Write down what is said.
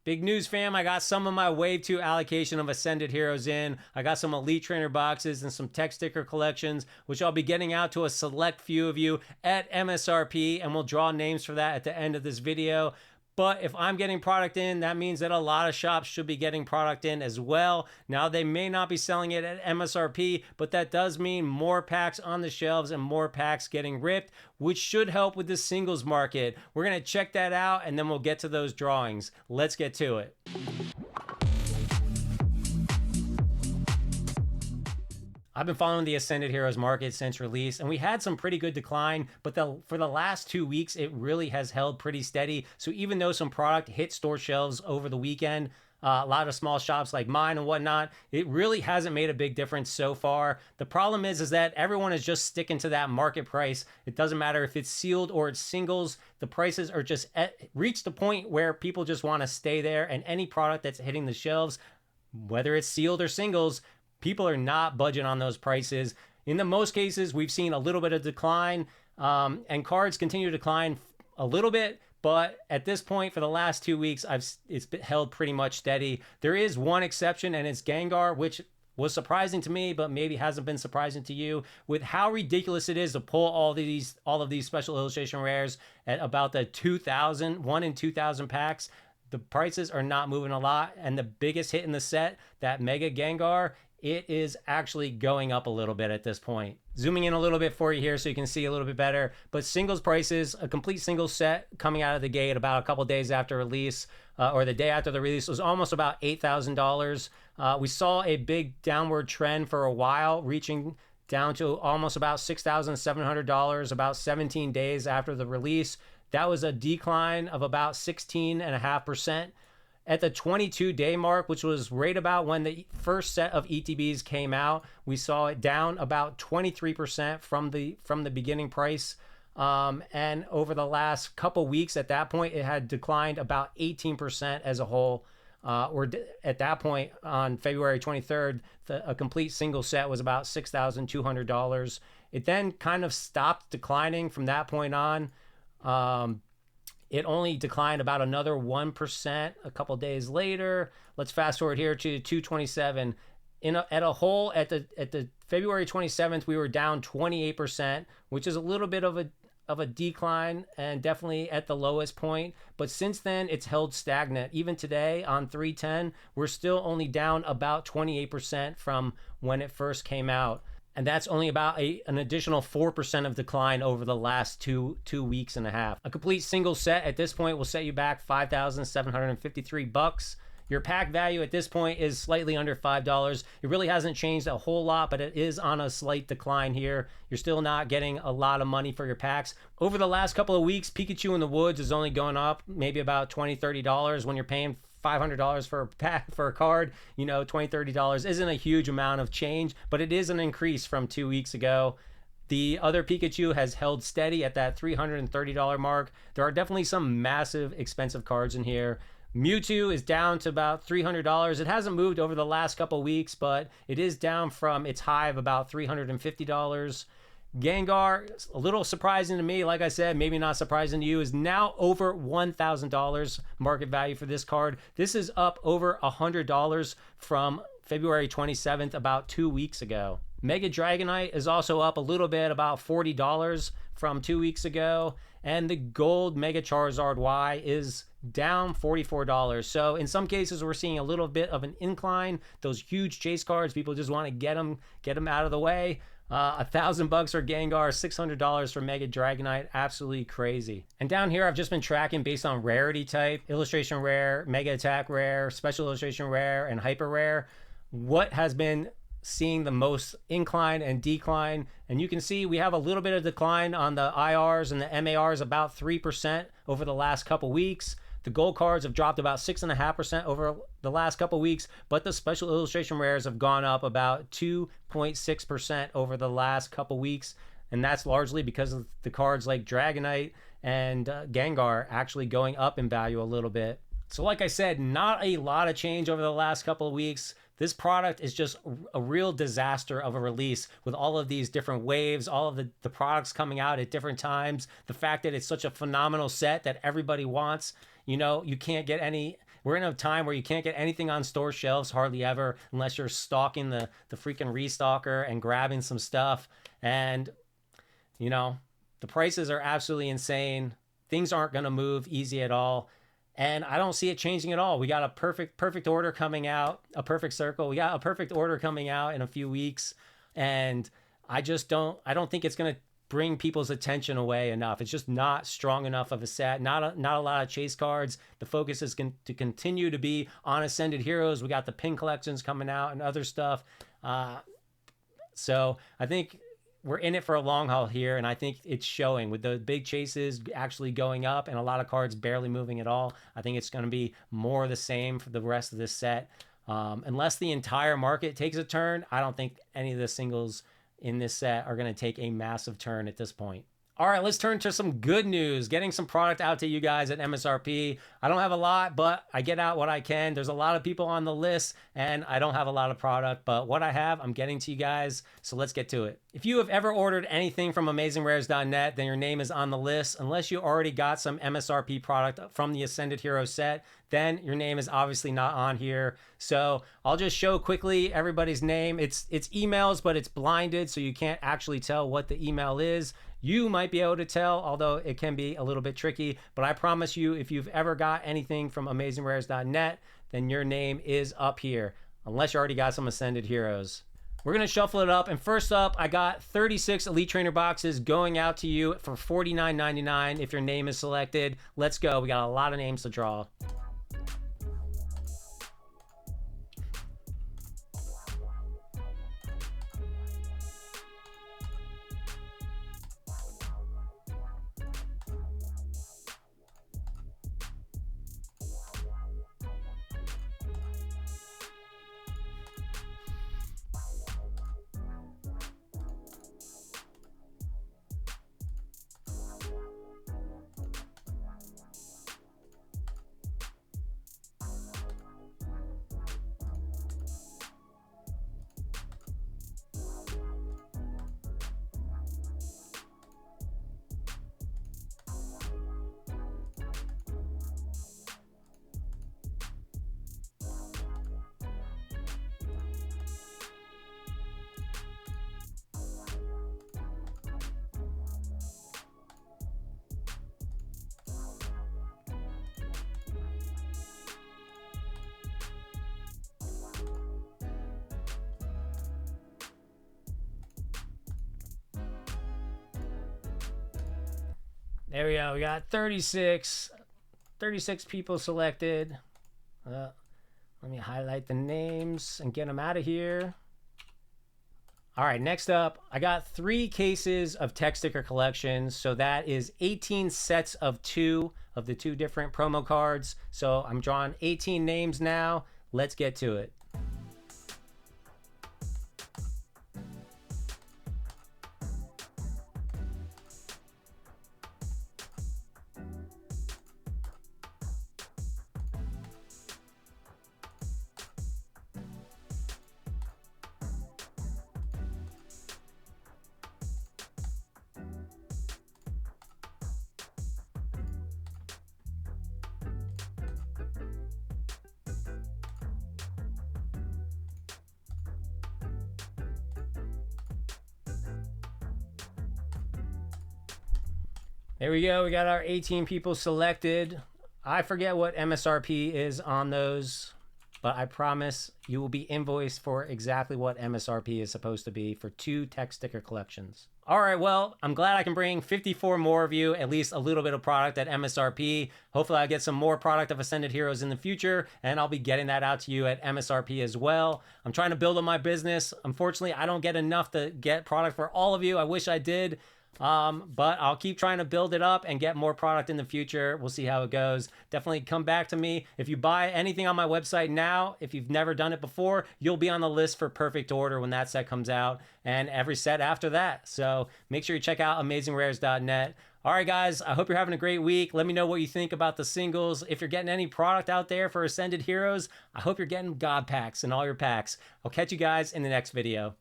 Big news, fam. I got some of my Wave 2 allocation of Ascended Heroes in. I got some Elite Trainer boxes and some tech sticker collections, which I'll be getting out to a select few of you at MSRP, and we'll draw names for that at the end of this video. But if I'm getting product in, that means that a lot of shops should be getting product in as well. Now, they may not be selling it at MSRP, but that does mean more packs on the shelves and more packs getting ripped, which should help with the singles market. We're going to check that out, and then we'll get to those drawings. Let's get to it. I've been following the Ascended Heroes market since release, and we had some pretty good decline, but for the last 2 weeks, it really has held pretty steady. So even though some product hit store shelves over the weekend, a lot of small shops like mine and whatnot, it really hasn't made a big difference so far. The problem is that everyone is just sticking to that market price. It doesn't matter if it's sealed or it's singles. The prices are just reached the point where people just want to stay there, and any product that's hitting the shelves, whether it's sealed or singles, people are not budging on those prices. In the most cases, we've seen a little bit of decline, and cards continue to decline a little bit. But at this point, for the last 2 weeks, it's been held pretty much steady. There is one exception, and it's Gengar, which was surprising to me, but maybe hasn't been surprising to you, with how ridiculous it is to pull all of these special illustration rares at about the 1 in 2,000 packs. The prices are not moving a lot, and the biggest hit in the set, that Mega Gengar, it is actually going up a little bit at this point. Zooming in a little bit for you here so you can see a little bit better, but singles prices, a complete single set coming out of the gate about a couple days after release, or the day after the release, was almost about $8,000. We saw a big downward trend for a while, reaching down to almost about $6,700 about 17 days after the release. That was a decline of about 16.5%. At the 22-day mark, which was right about when the first set of ETBs came out, we saw it down about 23% from the beginning price. And over the last couple weeks, at that point, it had declined about 18% as a whole. At that point, on February 23rd, a complete single set was about $6,200. It then kind of stopped declining from that point on. It only declined about another 1% a couple days later. Let's fast forward here to 227. At a whole, at the February 27th, we were down 28%, which is a little bit of a decline, and definitely at the lowest point. But since then, it's held stagnant. Even today on 310, we're still only down about 28% from when it first came out. And that's only about an additional 4% of decline over the last two weeks and a half. A complete single set at this point will set you back $5,753. Your pack value at this point is slightly under $5. It really hasn't changed a whole lot, but it is on a slight decline here. You're still not getting a lot of money for your packs. Over the last couple of weeks, Pikachu in the Woods is only going up maybe about $20, $30 when you're paying $500 for a pack for a card. $20, $30 isn't a huge amount of change, but it is an increase from 2 weeks ago. The other Pikachu has held steady at that $330 mark. There are definitely some massive expensive cards in here. Mewtwo is down to about $300. It hasn't moved over the last couple weeks, but it is down from its high of about $350. Gengar, a little surprising to me, like I said, maybe not surprising to you, is now over $1,000 market value for this card. This is up over $100 from February 27th, about 2 weeks ago. Mega Dragonite is also up a little bit, about $40 from 2 weeks ago. And the gold Mega Charizard Y is down $44. So in some cases, we're seeing a little bit of an incline. Those huge chase cards, people just want to get them out of the way. $1,000 for Gengar, $600 for Mega Dragonite, absolutely crazy. And down here, I've just been tracking based on rarity type, illustration rare, Mega Attack rare, special illustration rare, and hyper rare. What has been seeing the most incline and decline, and you can see we have a little bit of decline on the IRs and the MARs, about 3% over the last couple weeks. The gold cards have dropped about 6.5% over the last couple weeks, but the special illustration rares have gone up about 2.6% over the last couple weeks, and that's largely because of the cards like Dragonite and Gengar actually going up in value a little bit. So like I said, not a lot of change over the last couple of weeks. This product is just a real disaster of a release with all of these different waves, all of the products coming out at different times. The fact that it's such a phenomenal set that everybody wants, you can't get any We're in a time where you can't get anything on store shelves hardly ever unless you're stalking the freaking restocker and grabbing some stuff. And, you know, the prices are absolutely insane. Things aren't going to move easy at all. And I don't see it changing at all. We got a perfect order coming out, a perfect circle. We got a perfect order coming out in a few weeks. And I don't think it's going to bring people's attention away enough. It's just not strong enough of a set. Not a lot of chase cards. The focus is to continue to be on Ascended Heroes. We got the pin collections coming out and other stuff. So I think we're in it for a long haul here, and I think it's showing with the big chases actually going up and a lot of cards barely moving at all. I think it's going to be more of the same for the rest of this set. Unless the entire market takes a turn, I don't think any of the singles in this set are going to take a massive turn at this point. All right, let's turn to some good news. Getting some product out to you guys at MSRP. I don't have a lot, but I get out what I can. There's a lot of people on the list, and I don't have a lot of product, but what I have, I'm getting to you guys, so let's get to it. If you have ever ordered anything from AmazingRares.net, then your name is on the list. Unless you already got some MSRP product from the Ascended Hero set, then your name is obviously not on here. So I'll just show quickly everybody's name. It's emails, but it's blinded, so you can't actually tell what the email is. You might be able to tell, although it can be a little bit tricky, but I promise you, if you've ever got anything from AmazingRares.net, then your name is up here, unless you already got some Ascended Heroes. We're going to shuffle it up, and first up, I got 36 Elite Trainer boxes going out to you for $49.99 if your name is selected. Let's go. We got a lot of names to draw. There we go. We got 36 people selected. Let me highlight the names and get them out of here. All right, next up, I got 3 cases of tech sticker collections. So that is 18 sets of 2 of the 2 different promo cards. So I'm drawing 18 names now. Let's get to it. There we go. We got our 18 people selected. I forget what MSRP is on those, but I promise you will be invoiced for exactly what MSRP is supposed to be for 2 tech sticker collections. All right, well, I'm glad I can bring 54 more of you at least a little bit of product at MSRP. Hopefully I'll get some more product of Ascended Heroes in the future, and I'll be getting that out to you at MSRP as well. I'm trying to build up my business. Unfortunately, I don't get enough to get product for all of you. I wish I did. But I'll keep trying to build it up and get more product in the future. We'll see how it goes. Definitely come back to me. If you buy anything on my website now, if you've never done it before, you'll be on the list for Perfect Order when that set comes out and every set after that. So make sure you check out AmazingRares.net. All right, guys, I hope you're having a great week. Let me know what you think about the singles. If you're getting any product out there for Ascended Heroes, I hope you're getting God packs in all your packs. I'll catch you guys in the next video.